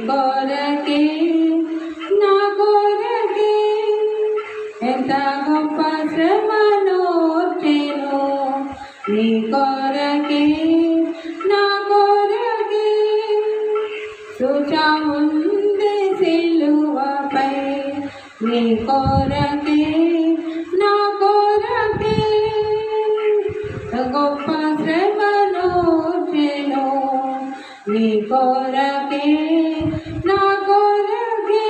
కొరకే నా కొరకే ఎంత గొప్ప శ్రమనోర్చెను నీ కొరకే నా కొరకే సూచముంది సిలువపై నీ కొరకే నా కొరకే గొప్ప శ్రమనోర్చెను నీ కొరకే నా కొరకే.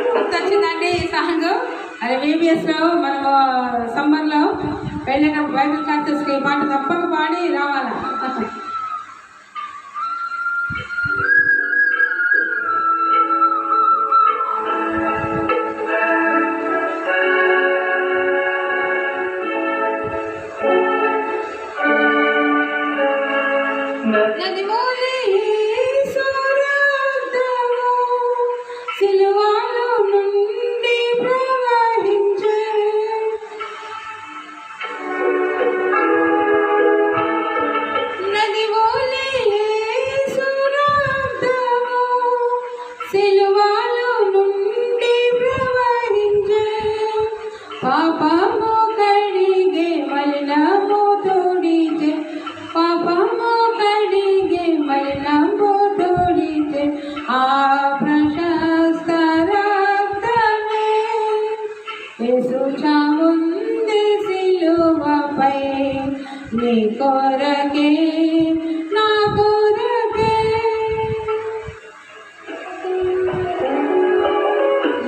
గుర్తొచ్చిందండి ఈ సాంగ్. అది VBSలో మనం సమ్మర్లో వెళ్ళిన బైబిల్ క్లాసెస్కి పాట తప్పక పాడి రావాలా. సిలువలో నుండి ప్రవహించే నది వలె సురక్తము సిలువలో నుండి ప్రవహించే పాపము కడిగే మలినము తోడిచే పాపము కడిగే మలినము తోడిచే ఆ ప్రశస్త రక్తమే యేసుచముంది సిలువపై నీ కొరకే నా కొరకే.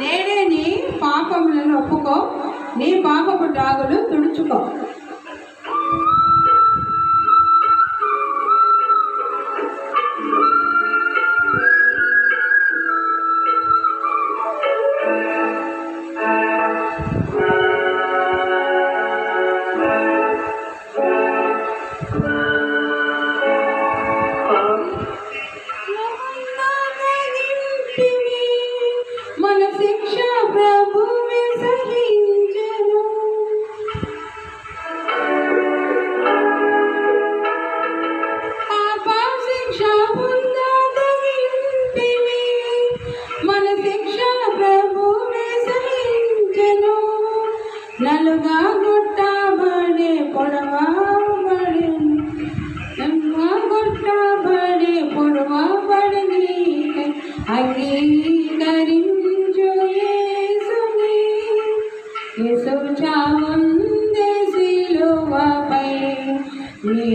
నేడే నీ పాపములను ఒప్పుకో నీ పాపపు డాగులు తుడుచుకో. మన శిక్ష ప్రభువే సహించెను పాప శిక్ష పొందదగింటివి మన శిక్ష ప్రభువే సహించెను నలుగా గుట్టబడే పొడవబడి నలుగా గుట్టబడే పొడవబడి అంగీకరించు యేసుని యేసు చావుంది సిలువపై నీ